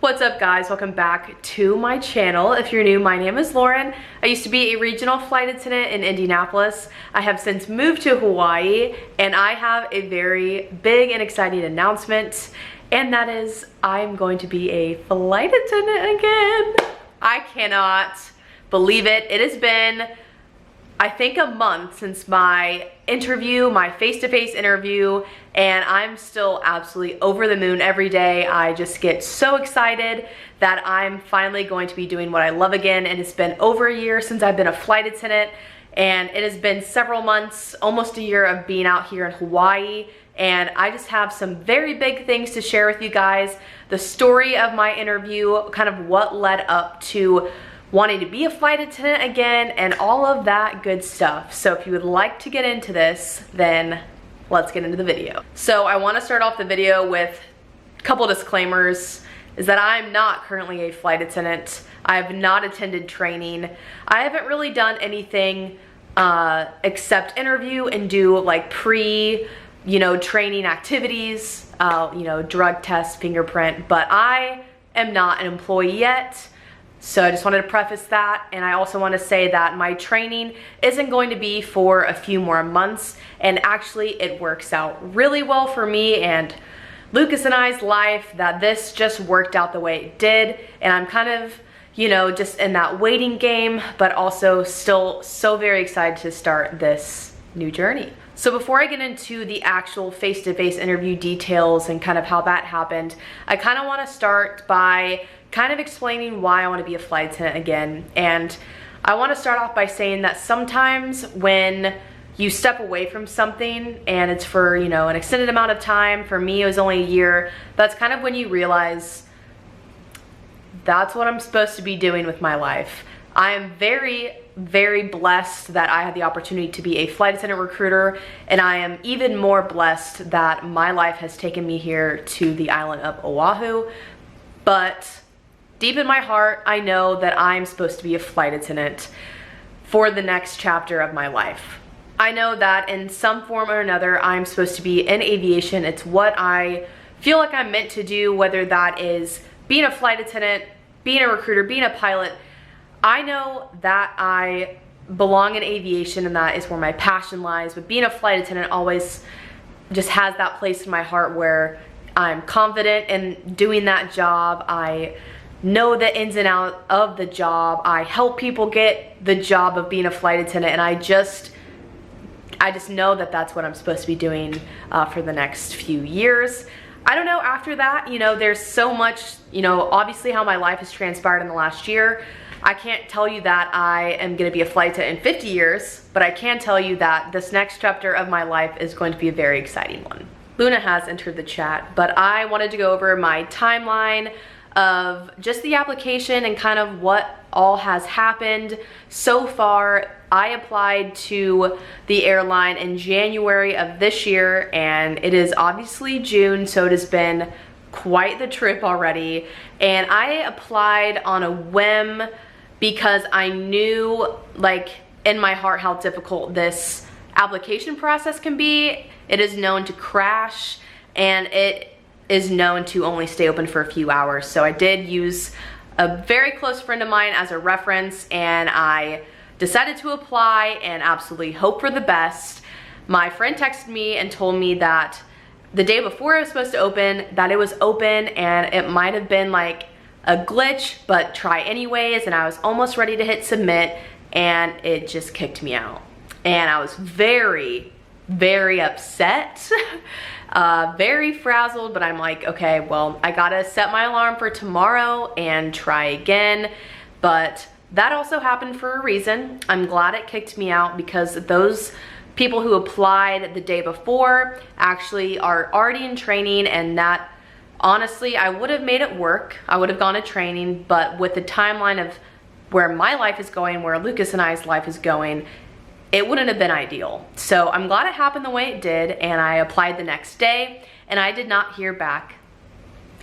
What's up guys, welcome back to my channel. If you're new, my name is Lauren. I used to be a regional flight attendant in Indianapolis. I have since moved to Hawaii and I have a very big and exciting announcement, and that is I'm going to be a flight attendant again. I cannot believe it. It has been, I think, a month since my interview, my face-to-face interview, and I'm still absolutely over the moon every day. I just get so excited that I'm finally going to be doing what I love again, and it's been over a year since I've been a flight attendant, and it has been several months, almost a year of being out here in Hawaii, and I just have some very big things to share with you guys. The story of my interview, kind of what led up to wanting to be a flight attendant again, and all of that good stuff. So if you would like to get into this, then let's get into the video. So I want to start off the video with a couple disclaimers, is that I'm not currently a flight attendant. I have not attended training. I haven't really done anything except interview and do like training activities, drug test, fingerprint, but I am not an employee yet. So I just wanted to preface that, and I also want to say that my training isn't going to be for a few more months, and actually it works out really well for me and Lucas and I's life that this just worked out the way it did, and I'm kind of, just in that waiting game, but also still so very excited to start this new journey. So before I get into the actual face-to-face interview details and kind of how that happened, I kind of want to start by kind of explaining why I want to be a flight attendant again. And I want to start off by saying that sometimes when you step away from something and it's for, an extended amount of time, for me it was only a year, that's kind of when you realize that's what I'm supposed to be doing with my life. I am very, very blessed that I had the opportunity to be a flight attendant recruiter, and I am even more blessed that my life has taken me here to the island of Oahu. But deep in my heart, I know that I'm supposed to be a flight attendant for the next chapter of my life. I know that in some form or another, I'm supposed to be in aviation. It's what I feel like I'm meant to do, whether that is being a flight attendant, being a recruiter, being a pilot. I know that I belong in aviation and that is where my passion lies, but being a flight attendant always just has that place in my heart where I'm confident in doing that job. I know the ins and outs of the job. I help people get the job of being a flight attendant, and I just know that that's what I'm supposed to be doing for the next few years. I don't know after that, there's so much, obviously how my life has transpired in the last year. I can't tell you that I am going to be a flight attendant in 50 years, but I can tell you that this next chapter of my life is going to be a very exciting one. Luna has entered the chat, but I wanted to go over my timeline of just the application and kind of what all has happened so far. I applied to the airline in January of this year, and it is obviously June, so it has been quite the trip already. And I applied on a whim because I knew, like, in my heart how difficult this application process can be. It is known to crash, and it is known to only stay open for a few hours. So I did use a very close friend of mine as a reference, and I decided to apply and absolutely hope for the best. My friend texted me and told me that the day before it was supposed to open, that it was open and it might have been like a glitch, but try anyways. And I was almost ready to hit submit, and it just kicked me out. And I was very, very upset, very frazzled, but I'm like, okay, well, I gotta set my alarm for tomorrow and try again. But that also happened for a reason. I'm glad it kicked me out because those people who applied the day before actually are already in training, and that honestly, I would have made it work. I would have gone to training, but with the timeline of where my life is going, where Lucas and I's life is going, it wouldn't have been ideal. So I'm glad it happened the way it did, and I applied the next day, and I did not hear back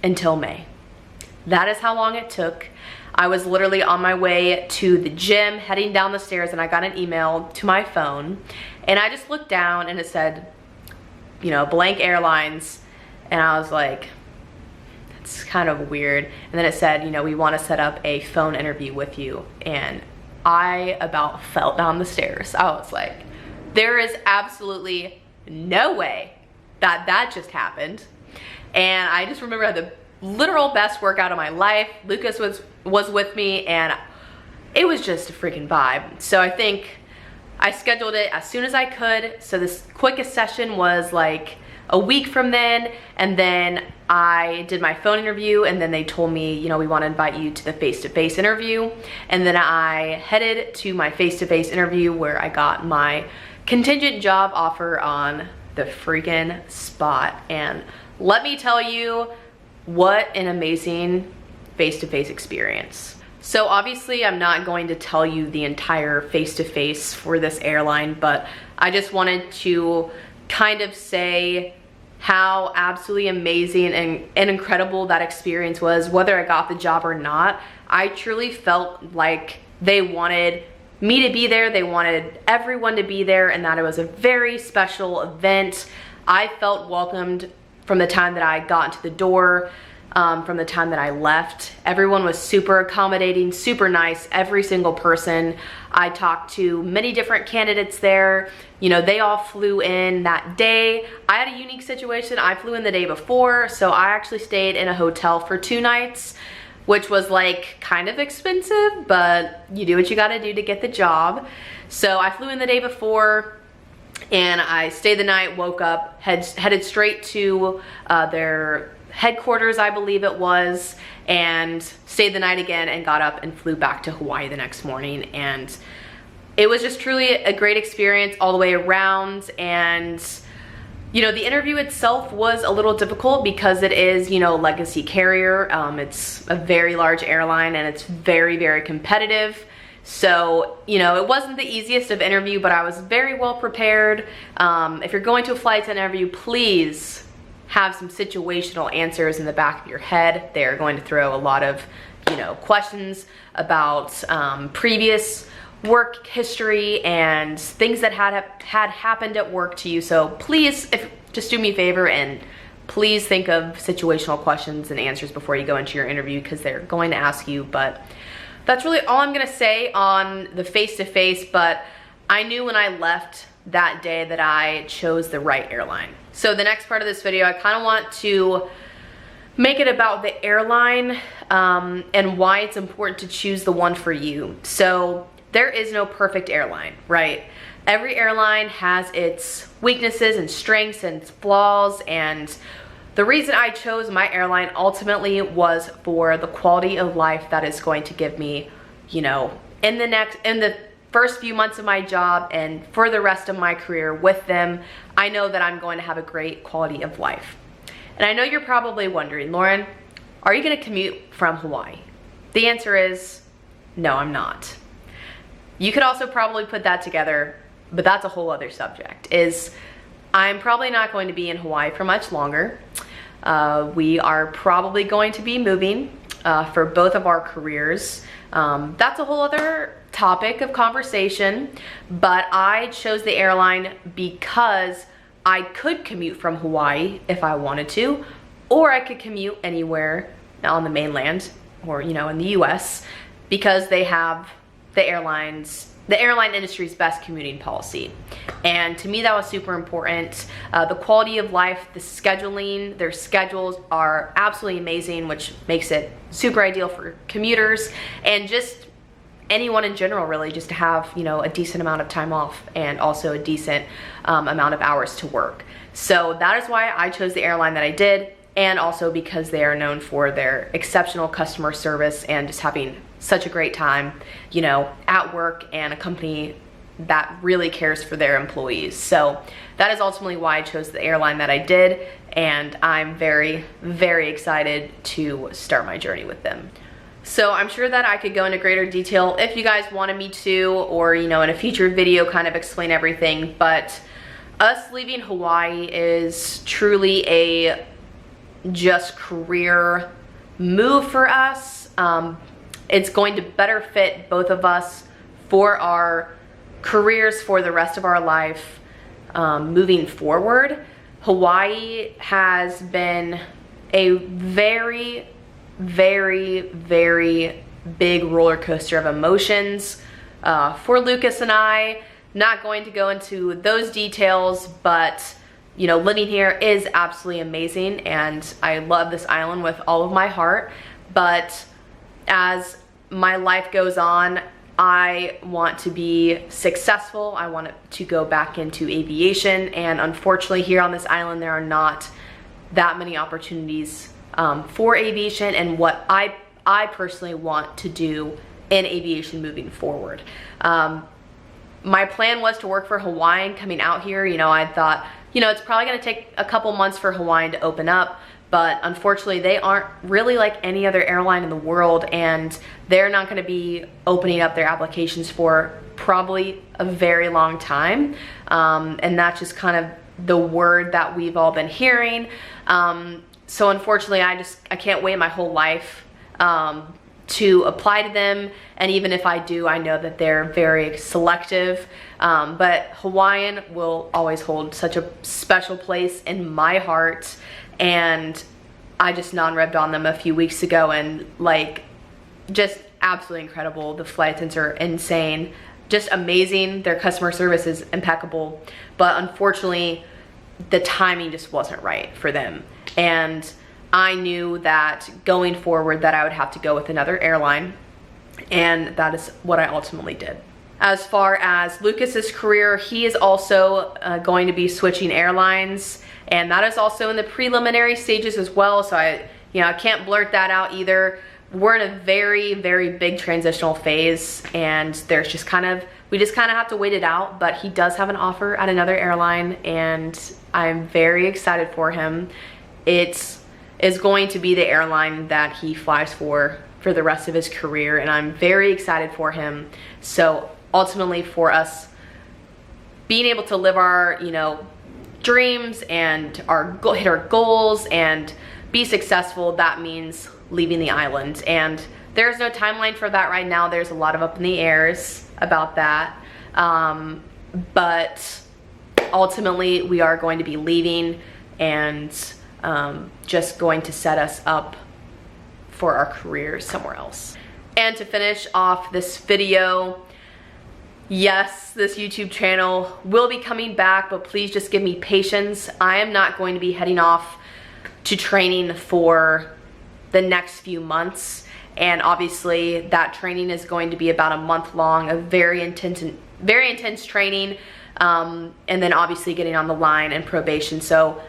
until May. That is how long it took. I was literally on my way to the gym, heading down the stairs, and I got an email to my phone, and I just looked down and it said, blank airlines, and I was like, it's kind of weird. And then it said, you know, we want to set up a phone interview with you. And I about fell down the stairs. I was like, there is absolutely no way that that just happened. And I just remember I had the literal best workout of my life. Lucas was with me, and it was just a freaking vibe. So I think I scheduled it as soon as I could. So this quickest session was like a week from then, and then I did my phone interview, and then they told me, you know, we want to invite you to the face-to-face interview. And then I headed to my face-to-face interview where I got my contingent job offer on the freaking spot. And let me tell you, what an amazing face-to-face experience. So obviously I'm not going to tell you the entire face-to-face for this airline, but I just wanted to kind of say how absolutely amazing and incredible that experience was. Whether I got the job or not, I truly felt like they wanted me to be there, they wanted everyone to be there, and that it was a very special event. I felt welcomed from the time that I got into the door, from the time that I left. Everyone was super accommodating, super nice, every single person. I talked to many different candidates there. You know, they all flew in that day. I had a unique situation. I flew in the day before, so I actually stayed in a hotel for 2 nights, which was like kind of expensive, but you do what you gotta do to get the job. So I flew in the day before, and I stayed the night, woke up, headed straight to their headquarters, I believe it was, and stayed the night again and got up and flew back to Hawaii the next morning. And it was just truly a great experience all the way around. And you know, the interview itself was a little difficult because it is, you know, legacy carrier. It's a very large airline, and it's very, very competitive. So, you know, it wasn't the easiest of interview, but I was very well prepared. If you're going to a flight interview, please have some situational answers in the back of your head. They're going to throw a lot of, you know, questions about previous work history and things that had happened at work to you. So please, just do me a favor and please think of situational questions and answers before you go into your interview, because they're going to ask you. But that's really all I'm gonna say on the face-to-face, but I knew when I left that day that I chose the right airline. So the next part of this video, I kind of want to make it about the airline and why it's important to choose the one for you. So there is no perfect airline, right? Every airline has its weaknesses and strengths and its flaws, and the reason I chose my airline ultimately was for the quality of life that is going to give me, you know, in the first few months of my job and for the rest of my career with them. I know that I'm going to have a great quality of life. And I know you're probably wondering, Lauren, are you gonna commute from Hawaii? The answer is no, I'm not. You could also probably put that together, but that's a whole other subject. I'm probably not going to be in Hawaii for much longer. We are probably going to be moving for both of our careers. That's a whole other topic of conversation, but I chose the airline because I could commute from Hawaii if I wanted to, or I could commute anywhere on the mainland or, you know, in the US, because they have the airline industry's best commuting policy. And to me, that was super important. The quality of life, the scheduling, their schedules are absolutely amazing, which makes it super ideal for commuters and just anyone in general, really, just to have, you know, a decent amount of time off and also a decent amount of hours to work. So that is why I chose the airline that I did, and also because they are known for their exceptional customer service and just having such a great time, you know, at work, and a company that really cares for their employees. So that is ultimately why I chose the airline that I did, and I'm very, very excited to start my journey with them. So I'm sure that I could go into greater detail if you guys wanted me to, or, you know, in a future video kind of explain everything, but us leaving Hawaii is truly a just career move for us. It's going to better fit both of us for our careers for the rest of our life moving forward. Hawaii has been a very, very, very big roller coaster of emotions for Lucas and I. Not going to go into those details, but you know, living here is absolutely amazing and I love this island with all of my heart. But as my life goes on, I want to be successful. I want to go back into aviation, and unfortunately here on this island there are not that many opportunities for aviation and what I personally want to do in aviation moving forward. My plan was to work for Hawaiian coming out here. You know, I thought, you know, it's probably gonna take a couple months for Hawaiian to open up, but unfortunately they aren't really like any other airline in the world, and they're not gonna be opening up their applications for probably a very long time. And that's just kind of the word that we've all been hearing. So unfortunately I can't wait my whole life to apply to them, and even if I do, I know that they're very selective, but Hawaiian will always hold such a special place in my heart. And I just non-rebbed on them a few weeks ago, and like, just absolutely incredible. The flight attendants are insane, just amazing. Their customer service is impeccable, but unfortunately the timing just wasn't right for them. And I knew that going forward that I would have to go with another airline, and that is what I ultimately did. As far as Lucas's career, he is also going to be switching airlines, and that is also in the preliminary stages as well. So I can't blurt that out either. We're in a very, very big transitional phase, and there's just we just kind of have to wait it out. But he does have an offer at another airline, and I'm very excited for him. It is going to be the airline that he flies for the rest of his career, and I'm very excited for him. So ultimately, for us being able to live our, you know, dreams and hit our goals and be successful, that means leaving the island. And there's no timeline for that right now. There's a lot of up in the airs about that, but ultimately we are going to be leaving, and just going to set us up for our careers somewhere else. And to finish off this video, yes, this YouTube channel will be coming back, but please just give me patience. I am not going to be heading off to training for the next few months, and obviously that training is going to be about a month long of very intense training, and then obviously getting on the line and probation. So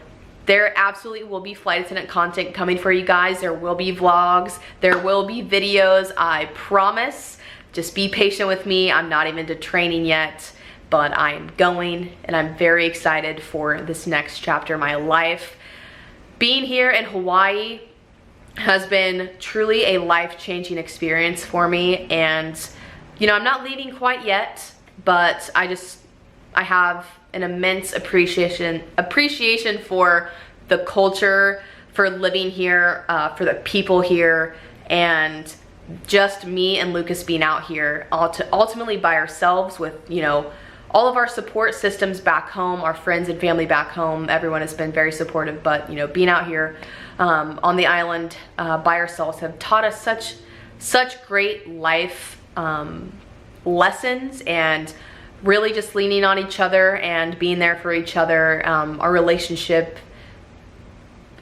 there absolutely will be flight attendant content coming for you guys. There will be vlogs, there will be videos, I promise. Just be patient with me. I'm not even to training yet, but I am going, and I'm very excited for this next chapter of my life. Being here in Hawaii has been truly a life-changing experience for me, and you know, I'm not leaving quite yet, but I have an immense appreciation for the culture, for living here, for the people here, and just me and Lucas being out here ultimately by ourselves with, you know, all of our support systems back home, our friends and family back home. Everyone has been very supportive, but you know, being out here on the island by ourselves have taught us such great life lessons, and really just leaning on each other and being there for each other. Our relationship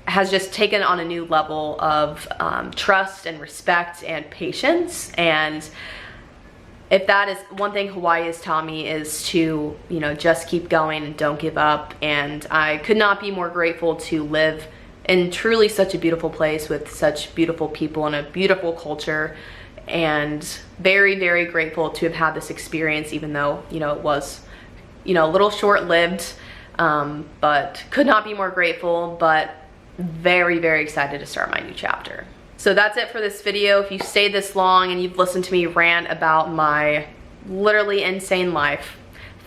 has just taken on a new level of trust and respect and patience. And if that is one thing Hawaii has taught me, is to, you know, just keep going and don't give up. And I could not be more grateful to live in truly such a beautiful place with such beautiful people and a beautiful culture, and very, very grateful to have had this experience, even though, you know, it was, you know, a little short-lived, but could not be more grateful, but very, very excited to start my new chapter. So that's it for this video. If you stayed this long and you've listened to me rant about my literally insane life,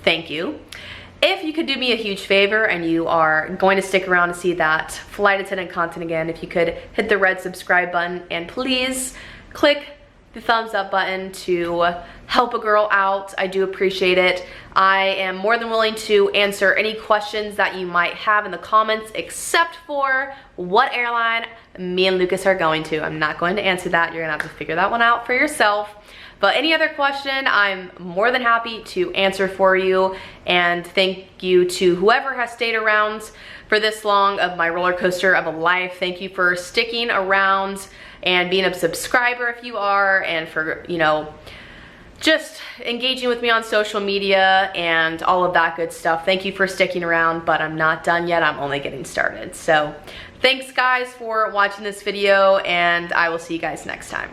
thank you. If you could do me a huge favor and you are going to stick around to see that flight attendant content again, if you could hit the red subscribe button and please click the thumbs up button to help a girl out. I do appreciate it. I am more than willing to answer any questions that you might have in the comments, except for what airline me and Lucas are going to. I'm not going to answer that. You're gonna have to figure that one out for yourself. But any other question, I'm more than happy to answer for you. And thank you to whoever has stayed around for this long of my roller coaster of a life. Thank you for sticking around and being a subscriber if you are, and for, you know, just engaging with me on social media and all of that good stuff. Thank you for sticking around, but I'm not done yet. I'm only getting started. So thanks guys for watching this video, and I will see you guys next time.